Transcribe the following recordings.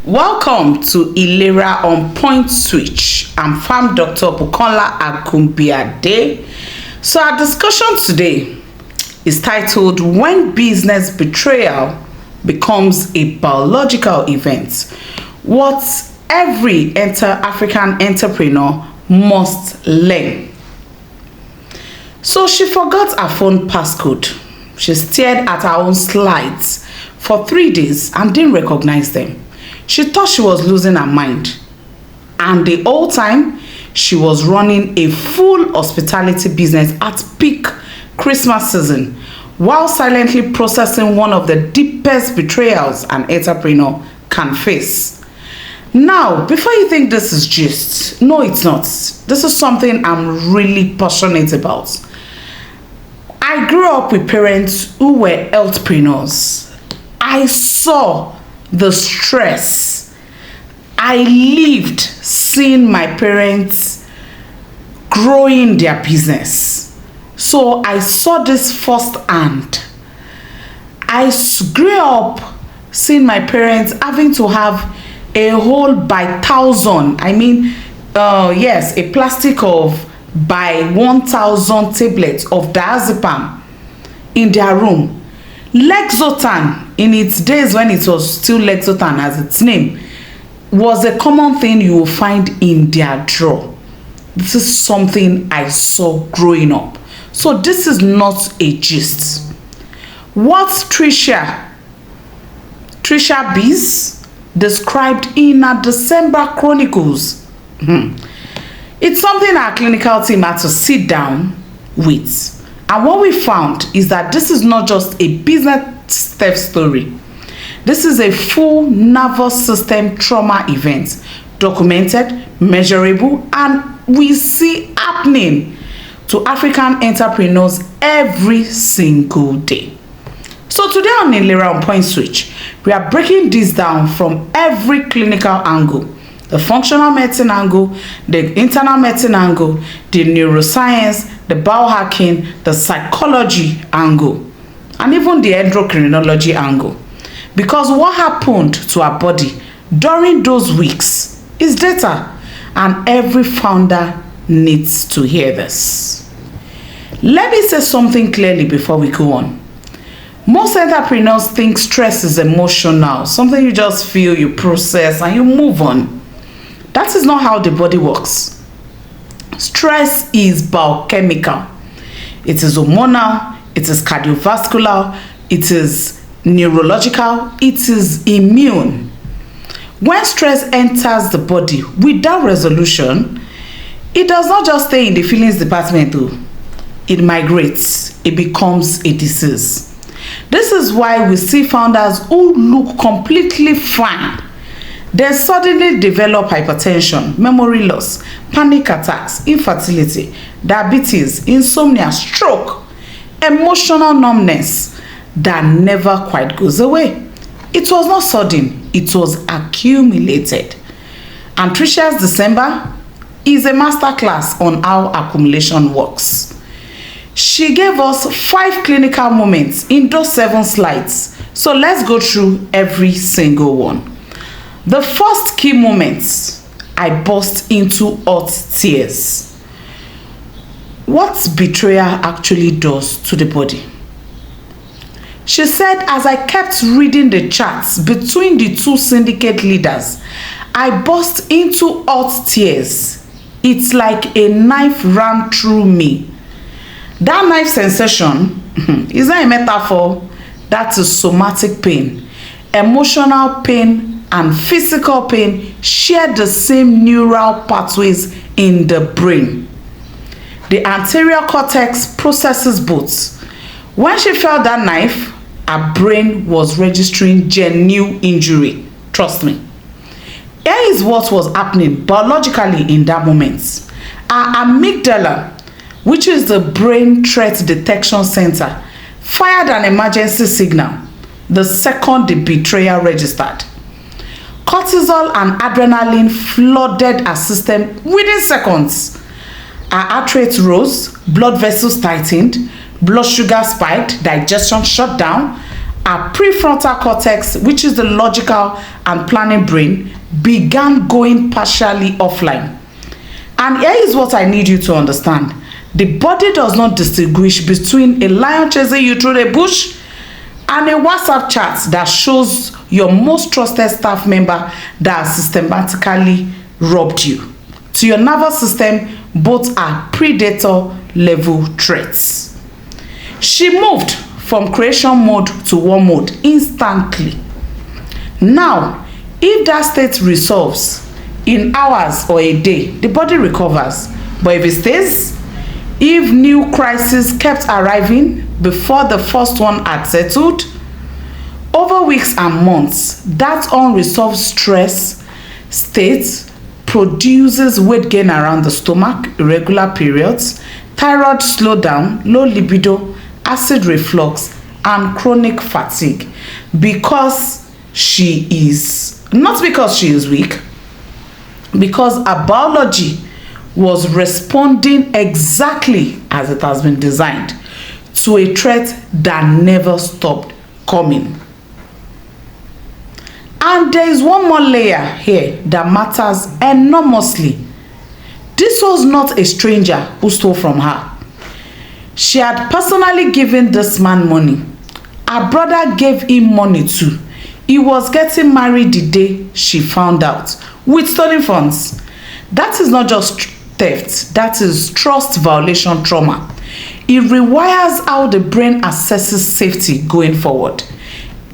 Welcome to Ilera on Point Switch. I'm Farm Dr. Bukola Agunbiade. So our discussion today is titled When Business Betrayal Becomes a Biological Event. What every African entrepreneur must learn. So she forgot her phone passcode. She stared at her own slides for 3 days and didn't recognize them. She thought she was losing her mind. And the whole time, she was running a full hospitality business at peak Christmas season, while silently processing one of the deepest betrayals an entrepreneur can face. Now, before you think this is just, no, it's not. This is something I'm really passionate about. I grew up with parents who were healthpreneurs. I saw the stress. I lived seeing my parents growing their business. So I saw this firsthand. I grew up seeing my parents having to have a whole by 1,000, a plastic of by 1,000 tablets of diazepam in their room. Lexotan, in its days when it was still Lexotan as its name, was a common thing you will find in their drawer. This is something I saw growing up. So this is not a gist. What Trisha Bees described in her December Chronicles, it's something our clinical team had to sit down with. And what we found is that this is not just a business theft story. This is a full nervous system trauma event, documented, measurable, and we see happening to African entrepreneurs every single day. So today on Ilera on Point Switch, we are breaking this down from every clinical angle. The functional medicine angle, the internal medicine angle, the neuroscience, the biohacking, the psychology angle, and even the endocrinology angle. Because what happened to our body during those weeks is data, and every founder needs to hear this. Let me say something clearly before we go on. Most entrepreneurs think stress is emotional, something you just feel, you process, and you move on. That is not how the body works. Stress is biochemical. It is hormonal, it is cardiovascular, it is neurological, it is immune. When stress enters the body without resolution, it does not just stay in the feelings department though. It migrates, it becomes a disease. This is why we see founders who look completely fine, they suddenly develop hypertension, memory loss, panic attacks, infertility, diabetes, insomnia, stroke, emotional numbness that never quite goes away. It was not sudden, it was accumulated. And Trisha's December is a masterclass on how accumulation works. She gave us 5 clinical moments in those 7 slides. So let's go through every single one. The first key moment, I burst into hot tears. What betrayal actually does to the body. She said, as I kept reading the chats between the 2 syndicate leaders, I burst into hot tears. It's like a knife ran through me. That knife sensation is not a metaphor. That is somatic pain, emotional pain, and physical pain share the same neural pathways in the brain. The anterior cortex processes both. When she felt that knife, her brain was registering genuine injury. Trust me. Here is what was happening biologically in that moment. Our amygdala, which is the brain threat detection center, fired an emergency signal the second the betrayal registered. Cortisol and adrenaline flooded her system within seconds. Her heart rate rose, blood vessels tightened, blood sugar spiked, digestion shut down, her prefrontal cortex, which is the logical and planning brain, began going partially offline. And here is what I need you to understand. The body does not distinguish between a lion chasing you through the bush and a WhatsApp chat that shows your most trusted staff member that has systematically robbed you. To your nervous system, both are predator level threats. She moved from creation mode to war mode instantly. Now, if that state resolves in hours or a day, the body recovers. But if it stays, if new crises kept arriving before the first one had settled, over weeks and months, that unresolved stress state produces weight gain around the stomach, irregular periods, thyroid slowdown, low libido, acid reflux, and chronic fatigue, because she is, not because she is weak, because her biology was responding exactly as it has been designed to a threat that never stopped coming. And there is one more layer here that matters enormously. This was not a stranger who stole from her. She had personally given this man money. Her brother gave him money too. He was getting married the day she found out, with stolen funds. That is not just theft, that is trust violation trauma. It rewires how the brain assesses safety going forward.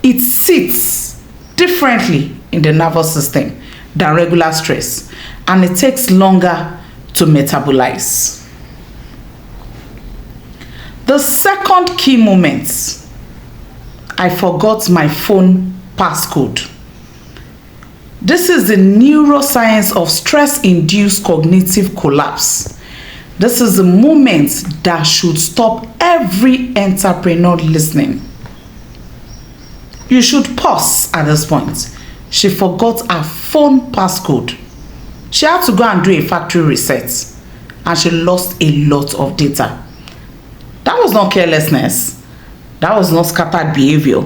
It sits differently in the nervous system than regular stress, and it takes longer to metabolize. The second key moment, I forgot my phone passcode. This is the neuroscience of stress-induced cognitive collapse. This is the moment that should stop every entrepreneur listening. You should pause at this point. She forgot her phone passcode. She had to go and do a factory reset, and she lost a lot of data. That was not carelessness. That was not scattered behavior.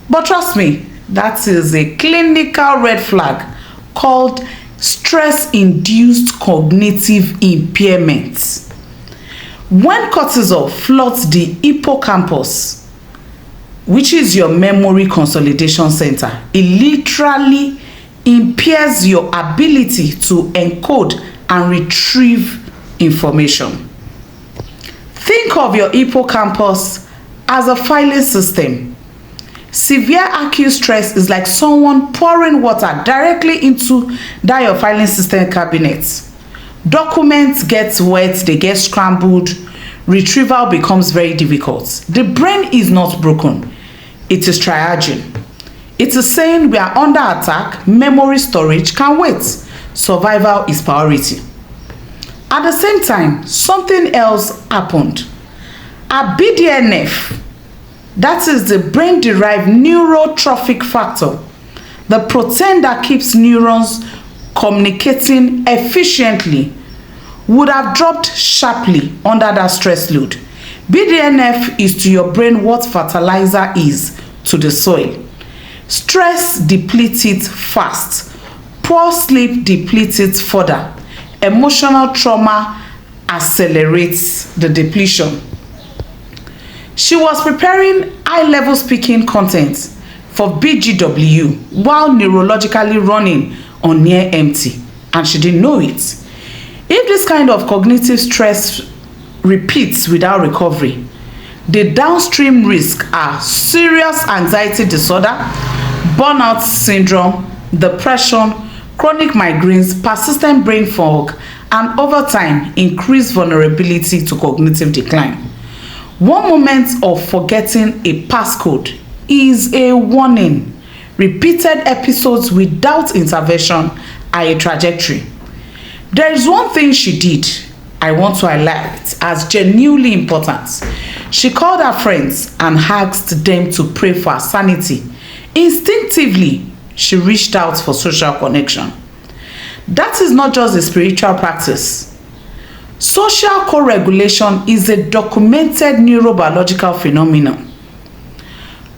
But trust me, that is a clinical red flag called stress-induced cognitive impairment. When cortisol floods the hippocampus, which is your memory consolidation center, it literally impairs your ability to encode and retrieve information. Think of your hippocampus as a filing system. Severe acute stress is like someone pouring water directly into that your filing system cabinet. Documents get wet, they get scrambled, retrieval becomes very difficult. The brain is not broken, it is triaging. It is saying we are under attack, memory storage can wait, survival is priority. At the same time, something else happened. A BDNF, that is the brain-derived neurotrophic factor, the protein that keeps neurons communicating efficiently, would have dropped sharply under that stress load. BDNF is to your brain what fertilizer is to the soil. Stress depletes it fast. Poor sleep depletes it further. Emotional trauma accelerates the depletion. She was preparing high-level speaking content for BGW while neurologically running on near empty, and she didn't know it. If this kind of cognitive stress repeats without recovery, the downstream risks are serious anxiety disorder, burnout syndrome, depression, chronic migraines, persistent brain fog, and over time, increased vulnerability to cognitive decline. One moment of forgetting a passcode is a warning. Repeated episodes without intervention are a trajectory. There is one thing she did I want to highlight as genuinely important. She called her friends and asked them to pray for her sanity. Instinctively, she reached out for social connection. That is not just a spiritual practice. Social co-regulation is a documented neurobiological phenomenon.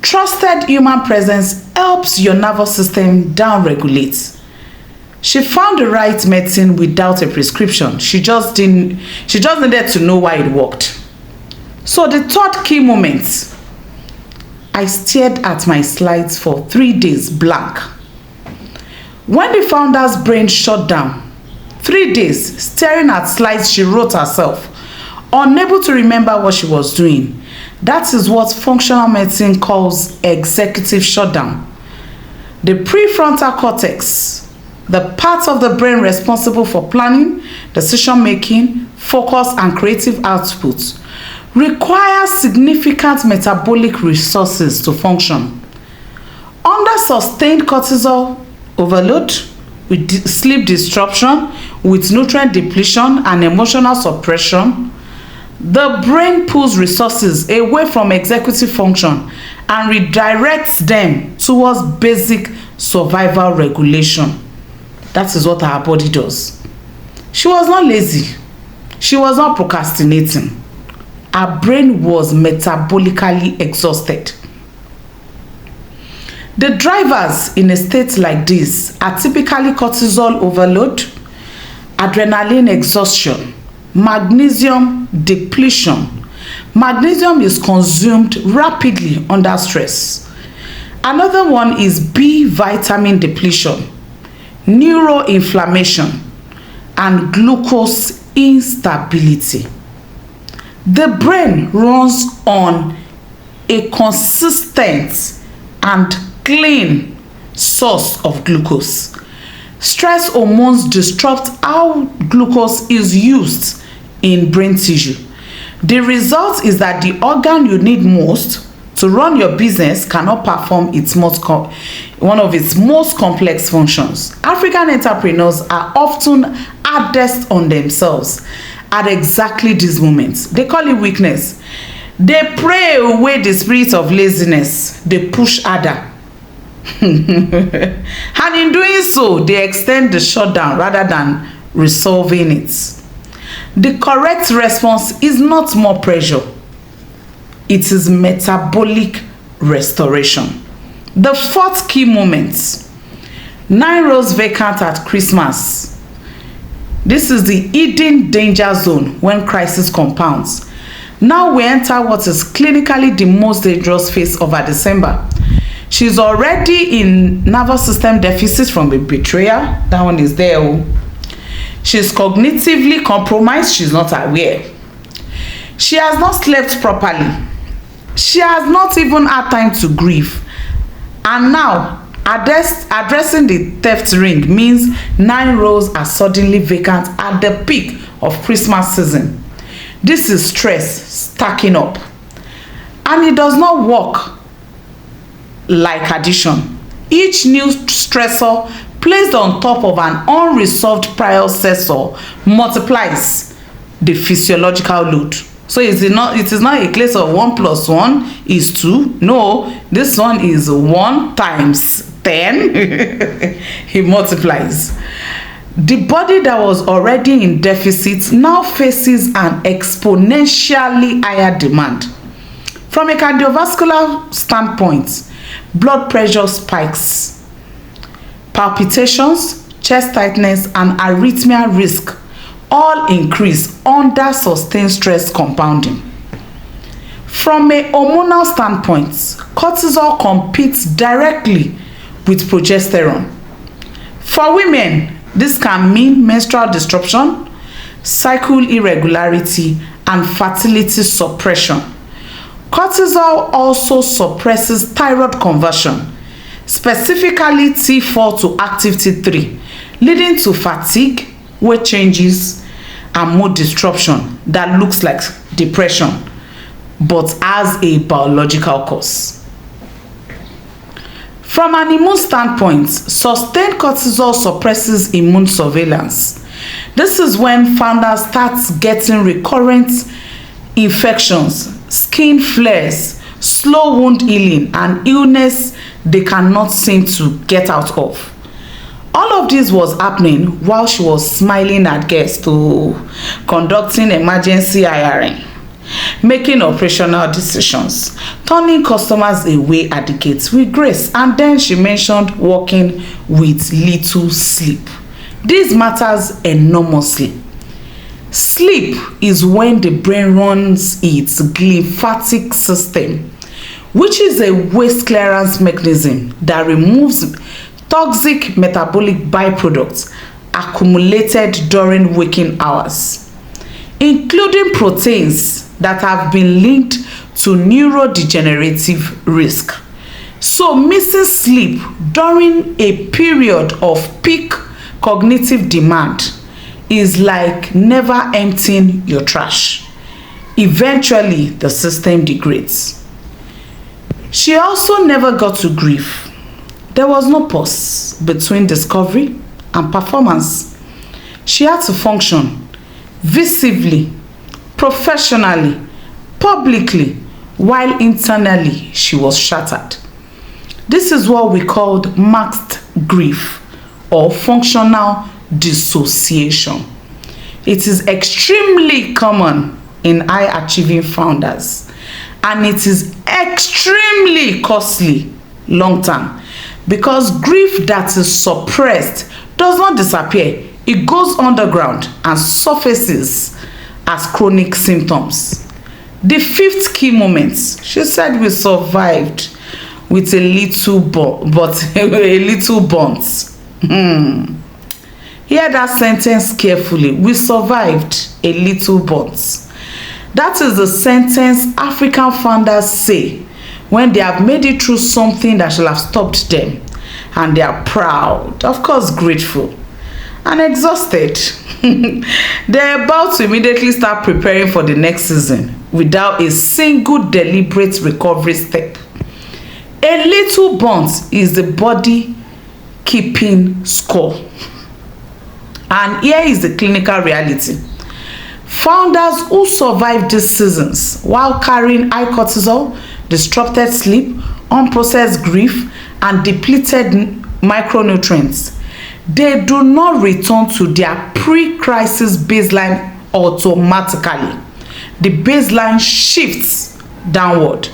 Trusted human presence helps your nervous system down-regulate. She found the right medicine without a prescription. She just needed to know why it worked. So the third key moment, I stared at my slides for 3 days blank. When the founder's brain shut down, 3 days staring at slides she wrote herself, unable to remember what she was doing. That is what functional medicine calls executive shutdown. The prefrontal cortex, the part of the brain responsible for planning, decision-making, focus, and creative output, requires significant metabolic resources to function. Under sustained cortisol overload, with sleep disruption, with nutrient depletion and emotional suppression, the brain pulls resources away from executive function and redirects them towards basic survival regulation. That is what our body does. She was not lazy. She was not procrastinating. Her brain was metabolically exhausted. The drivers in a state like this are typically cortisol overload, adrenaline exhaustion, magnesium depletion. Magnesium is consumed rapidly under stress. Another one is B vitamin depletion, neuroinflammation, and glucose instability. The brain runs on a consistent and clean source of glucose. Stress hormones disrupt how glucose is used in brain tissue. The result is that the organ you need most to run your business cannot perform one of its most complex functions. African entrepreneurs are often hardest on themselves at exactly this moment. They call it weakness. They pray away the spirit of laziness. They push harder. And in doing so, they extend the shutdown rather than resolving it. The correct response is not more pressure. It is metabolic restoration. The fourth key moment, 9 rows vacant at Christmas. This is the hidden danger zone when crisis compounds. Now we enter what is clinically the most dangerous phase of her December. She's already in nervous system deficit from a betrayal. That one is there. She's cognitively compromised. She's not aware. She has not slept properly. She has not even had time to grieve. And now, addressing the theft ring means 9 rows are suddenly vacant at the peak of Christmas season. This is stress stacking up. And it does not work like addition. Each new stressor placed on top of an unresolved prior stressor multiplies the physiological load. So it is not a case of 1 + 1 is 2. No, this one is 1 times 10. It multiplies. The body that was already in deficit now faces an exponentially higher demand. From a cardiovascular standpoint, blood pressure spikes. Palpitations, chest tightness, and arrhythmia risk all increase under sustained stress compounding. From a hormonal standpoint, cortisol competes directly with progesterone. For women, this can mean menstrual disruption, cycle irregularity, and fertility suppression. Cortisol also suppresses thyroid conversion, specifically T4 to active T3, leading to fatigue, weight changes, and mood disruption that looks like depression but has a biological cause. From an immune standpoint, sustained cortisol suppresses immune surveillance. This is when founders start getting recurrent infections, skin flares, slow wound healing, and illness they cannot seem to get out of. All of this was happening while she was smiling at guests to conducting emergency hiring. making operational decisions, turning customers away at the gates with grace, and then she mentioned working with little sleep. This matters enormously. Sleep is when the brain runs its glymphatic system, which is a waste clearance mechanism that removes toxic metabolic byproducts accumulated during waking hours, including proteins that have been linked to neurodegenerative risk. So missing sleep during a period of peak cognitive demand is like never emptying your trash. Eventually, the system degrades. She also never got to grief. There was no pause between discovery and performance. She had to function visibly, professionally, publicly, while internally she was shattered. This is what we called masked grief or functional dissociation. It is extremely common in high-achieving founders, and it is extremely costly long-term, because grief that is suppressed does not disappear. It goes underground and surfaces as chronic symptoms. The fifth key moment, she said, we survived with a little a little burnt. Hear that sentence carefully. We survived a little burnt. That is the sentence African founders say when they have made it through something that shall have stopped them, and they are proud, of course grateful, and exhausted. They're about to immediately start preparing for the next season without a single deliberate recovery step. A little burnt is the body keeping score. And here is the clinical reality. Founders who survive these seasons while carrying high cortisol, disrupted sleep, unprocessed grief, and depleted micronutrients, they do not return to their pre-crisis baseline automatically. The baseline shifts downward.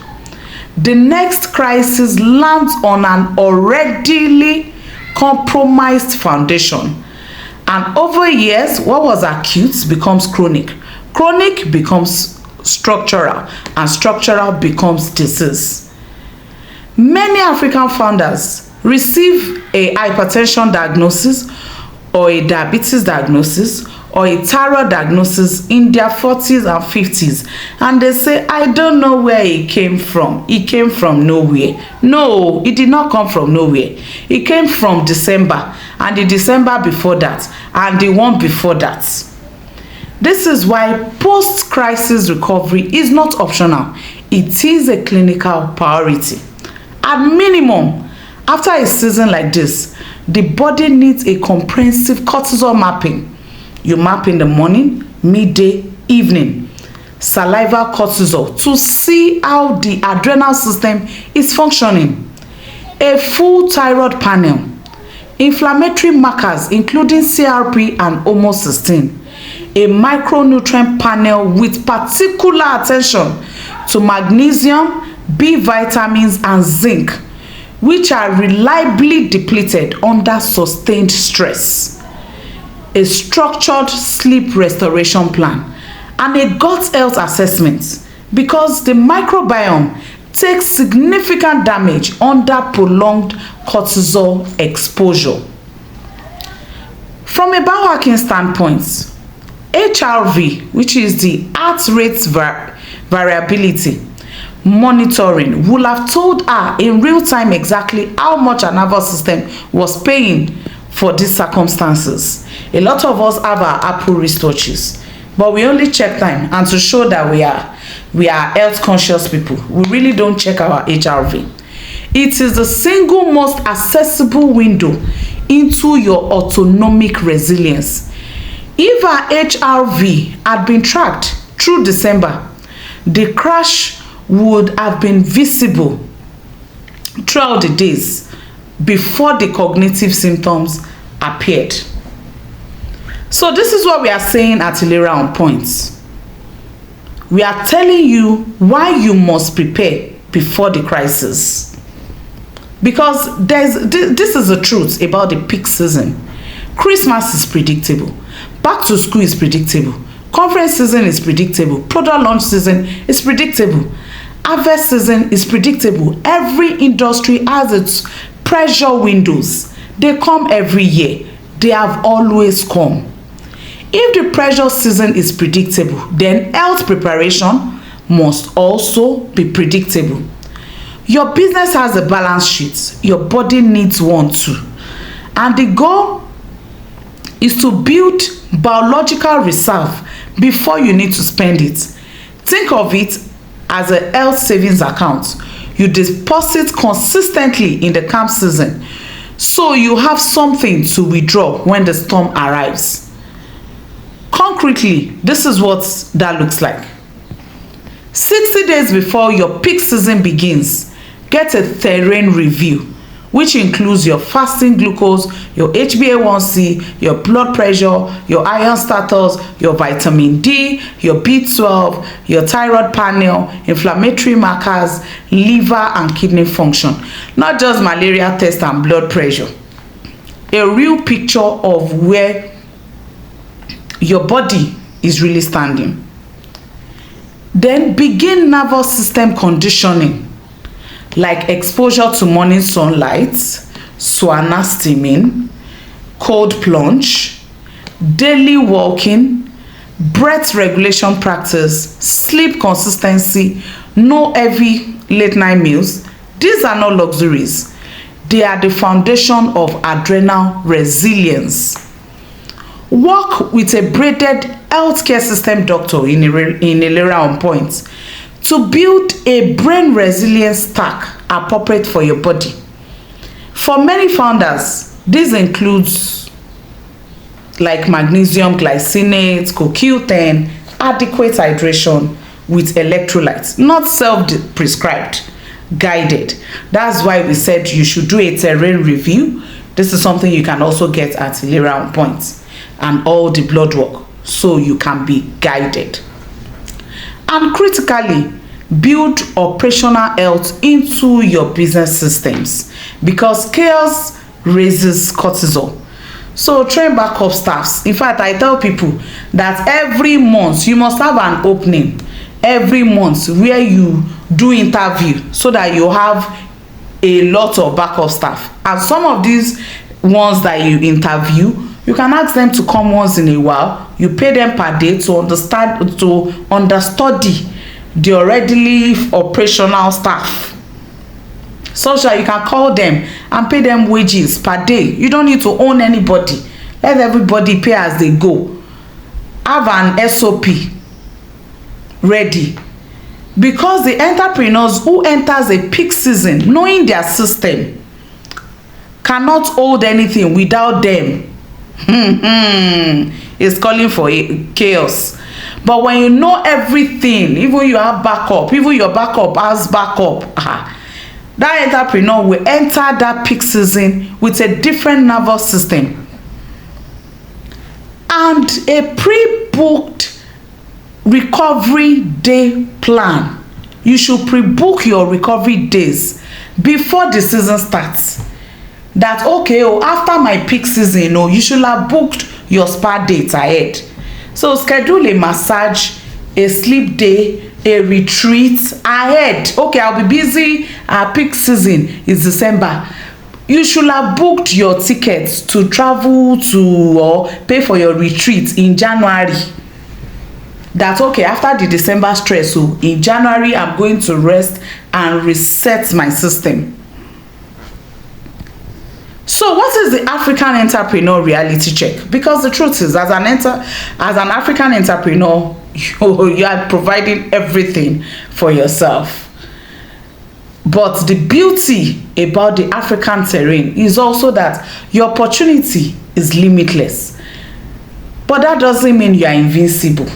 The next crisis lands on an already compromised foundation. And over years, what was acute becomes chronic. Chronic becomes structural, and structural becomes disease. Many African founders receive a hypertension diagnosis or a diabetes diagnosis or a thyroid diagnosis in their 40s and 50s, and they say, I don't know where it came from. It came from nowhere. No, it did not come from nowhere. It came from December, and the December before that, and the one before that. This is why post-crisis recovery is not optional. It is a clinical priority. At minimum, after a season like this, the body needs a comprehensive cortisol mapping. You map in the morning, midday, evening, saliva cortisol, to see how the adrenal system is functioning. A full thyroid panel, inflammatory markers including CRP and homocysteine, a micronutrient panel with particular attention to magnesium, B vitamins, and zinc, which are reliably depleted under sustained stress, a structured sleep restoration plan, and a gut health assessment, because the microbiome takes significant damage under prolonged cortisol exposure. From a biohacking standpoint, HRV, which is the heart rate variability monitoring, will have told her in real time exactly how much her nervous system was paying for these circumstances. A lot of us have our Apple wristwatches, but we only check time, and to show that we are health conscious people, we really don't check our HRV. It is the single most accessible window into your autonomic resilience. If our HRV had been tracked through December, the crash would have been visible throughout the days before the cognitive symptoms appeared. So this is what we are saying at Ilera On Point. We are telling you why you must prepare before the crisis. Because this is the truth about the peak season. Christmas is predictable. Back to school is predictable. Conference season is predictable. Product launch season is predictable. Harvest season is predictable. Every industry has its pressure windows. They come every year. They have always come. If the pressure season is predictable, then health preparation must also be predictable. Your business has a balance sheet. Your body needs one too. And the goal is to build biological reserve before you need to spend it. Think of it as a health savings account. You deposit consistently in the calm season, so you have something to withdraw when the storm arrives. Concretely, this is what that looks like. 60 days before your peak season begins, get a terrain review, which includes your fasting glucose, your HbA1c, your blood pressure, your iron status, your vitamin D, your B12, your thyroid panel, inflammatory markers, liver and kidney function. Not just malaria test and blood pressure. A real picture of where your body is really standing. Then begin nervous system conditioning, like exposure to morning sunlight, sauna steaming, cold plunge, daily walking, breath regulation practice, sleep consistency, no heavy late night meals. These are not luxuries. They are the foundation of adrenal resilience. Work with a braided healthcare system doctor in Ilera On Point to build a brain resilience stack appropriate for your body. For many founders, this includes like magnesium glycinate, CoQ10, adequate hydration with electrolytes, not self-prescribed, guided. That's why we said you should do a terrain review. This is something you can also get at Ilera On Point, and all the blood work, so you can be guided. And critically, build operational health into your business systems, because chaos raises cortisol. So train backup staffs. In fact, I tell people that every month you must have an opening every month where you do interview, so that you have a lot of backup staff. And some of these ones that you interview, you can ask them to come once in a while. You pay them per day to understudy the already operational staff, such that you can call them and pay them wages per day. You don't need to own anybody. Let everybody pay as they go. Have an SOP ready, because the entrepreneurs who enters a peak season knowing their system cannot hold anything without them. It's calling for chaos. But when you know everything, even you have backup, even your backup has backup, that entrepreneur will enter that peak season with a different nervous system and a pre-booked recovery day plan. You should pre-book your recovery days before the season starts. That okay, after my peak season, you should have booked your spa dates ahead. So schedule a massage, a sleep day, a retreat ahead. Okay, I'll be busy. Our peak season is December. You should have booked your tickets to travel to or pay for your retreat in January. That okay, after the December stress, so in January I'm going to rest and reset my system. So what is the African entrepreneur reality check? Because the truth is, as an African entrepreneur, you are providing everything for yourself. But the beauty about the African terrain is also that your opportunity is limitless. But that doesn't mean you are invincible.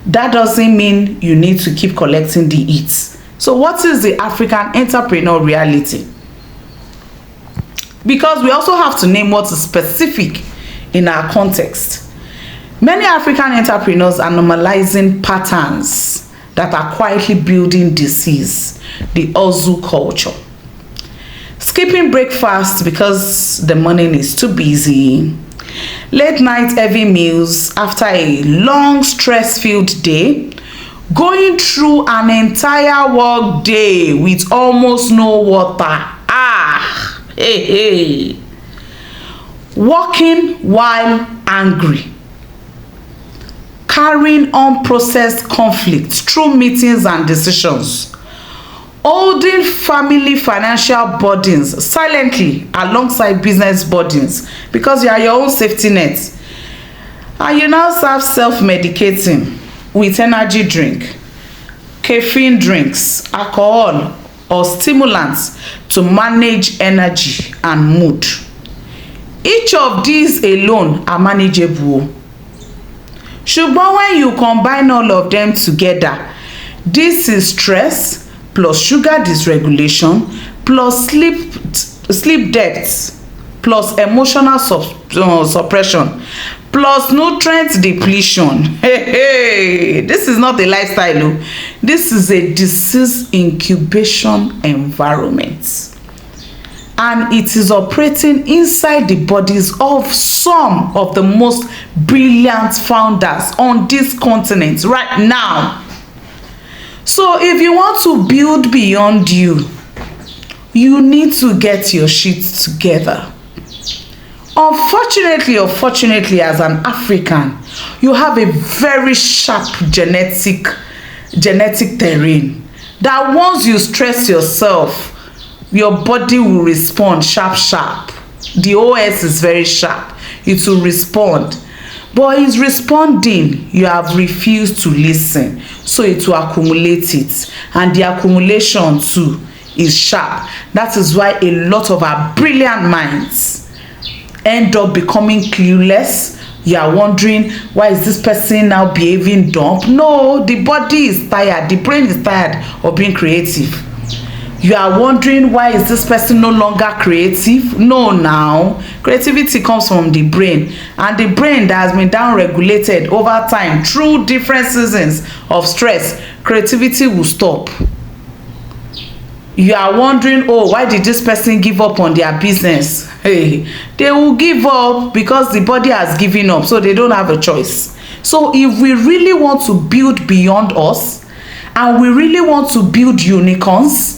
That doesn't mean you need to keep collecting the hits. So what is the African entrepreneur reality? Because we also have to name what is specific in our context. Many African entrepreneurs are normalizing patterns that are quietly building disease, the hustle culture. Skipping breakfast because the morning is too busy. Late night heavy meals after a long stress-filled day. Going through an entire work day with almost no water. Hey. Working while angry. Carrying unprocessed conflicts through meetings and decisions. Holding family financial burdens silently alongside business burdens because you are your own safety net. And you now start self-medicating with energy drink, caffeine drinks, alcohol, or stimulants to manage energy and mood. Each of these alone are manageable. Ṣùgbọ́n when you combine all of them together, this is stress plus sugar dysregulation plus sleep debt plus emotional suppression plus nutrient depletion. Hey, this is not a lifestyle. This is a disease incubation environment. And it is operating inside the bodies of some of the most brilliant founders on this continent right now. So if you want to build beyond you, you need to get your shit together. Unfortunately or fortunately, as an African, you have a very sharp genetic terrain that once you stress yourself, your body will respond sharp. The OS is very sharp. It will respond. But it's responding, you have refused to listen. So it will accumulate it. And the accumulation too is sharp. That is why a lot of our brilliant minds end up becoming clueless. You are wondering, why is this person now behaving dumb? No, the body is tired. The brain is tired of being creative. You are wondering, why is this person no longer creative? No, now creativity comes from the brain, and the brain that has been down-regulated over time through different seasons of stress, creativity will stop. You are wondering, oh, why did this person give up on their business? Hey, they will give up because the body has given up, so they don't have a choice. So if we really want to build beyond us, and we really want to build unicorns,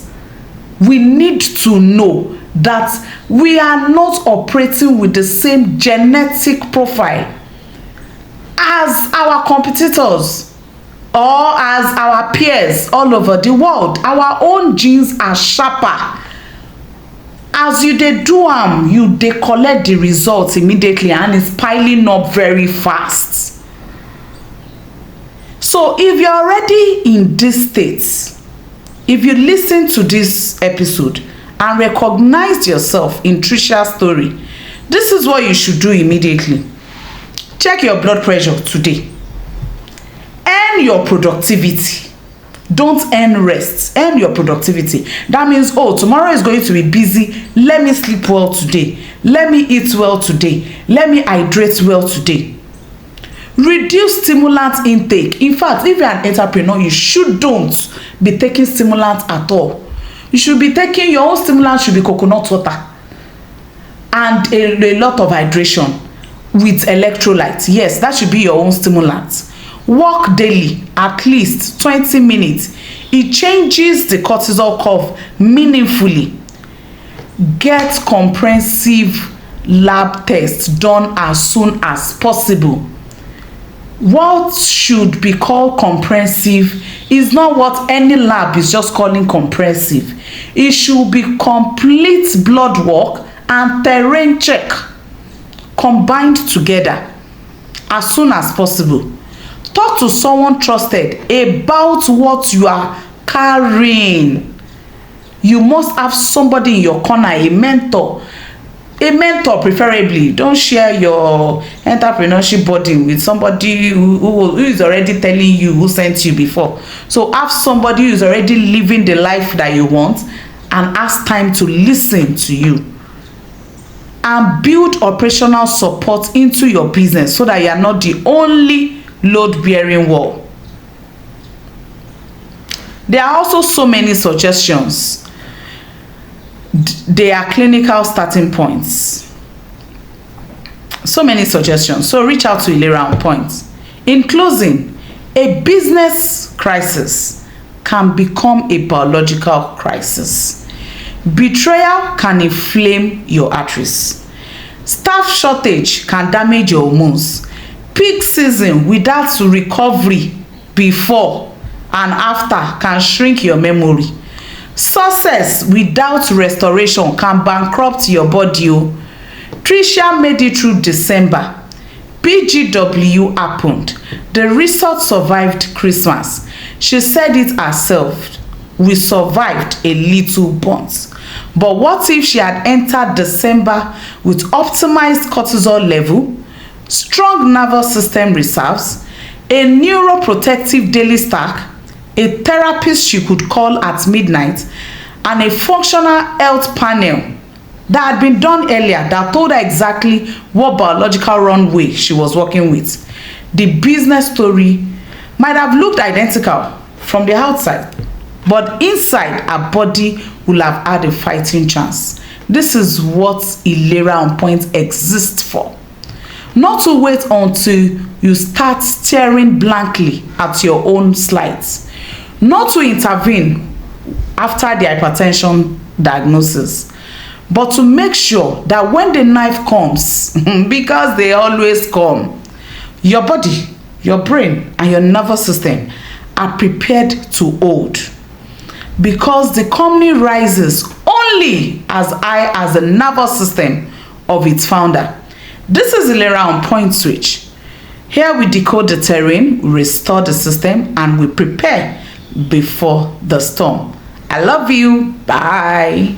we need to know that we are not operating with the same genetic profile as our competitors or as our peers all over the world. Our own genes are sharper. As you dey do am, you dey collect the results immediately, and it's piling up very fast. So if you're already in this state, if you listen to this episode and recognize yourself in Trisha's story, this is what you should do immediately. Check your blood pressure today. Earn your productivity. Don't earn rest. Earn your productivity. That means, oh, tomorrow is going to be busy. Let me sleep well today. Let me eat well today. Let me hydrate well today. Reduce stimulant intake. In fact, if you're an entrepreneur, you shouldn't be taking stimulants at all. You should be taking, your own stimulant should be coconut water and a lot of hydration with electrolytes. Yes, that should be your own stimulant. Walk daily, at least 20 minutes. It changes the cortisol curve meaningfully. Get comprehensive lab tests done as soon as possible. What should be called comprehensive is not what any lab is just calling comprehensive. It should be complete blood work and terrain check combined together as soon as possible. Talk to someone trusted about what you are carrying. You must have somebody in your corner, a mentor. A mentor preferably. Don't share your entrepreneurship burden with somebody who is already telling you who sent you before. So have somebody who is already living the life that you want and ask time to listen to you. and build operational support into your business so that you are not the only load bearing wall. There are also so many suggestions. They are clinical starting points. So many suggestions. So reach out to Ilera on Point. In closing, a business crisis can become a biological crisis. Betrayal can inflame your arteries. Staff shortage can damage your hormones. Peak season without recovery before and after can shrink your memory. Success without restoration can bankrupt your body. Tricia made it through December. BGW happened. The resort survived Christmas. She said it herself. We survived a little burnt. But what if she had entered December with optimized cortisol level, strong nervous system reserves, a neuroprotective daily stack, a therapist she could call at midnight, and a functional health panel that had been done earlier that told her exactly what biological runway she was working with? The business story might have looked identical from the outside, but inside her body will have had a fighting chance. This is what Ilera on Point exists for. Not to wait until you start staring blankly at your own slides. Not to intervene after the hypertension diagnosis, but to make sure that when the knife comes, because they always come, your body, your brain, and your nervous system are prepared to hold. Because the company rises only as high as the nervous system of its founder. This is Ilera on Point Switch. Here we decode the terrain, we restore the system, and we prepare before the storm. I love you. Bye.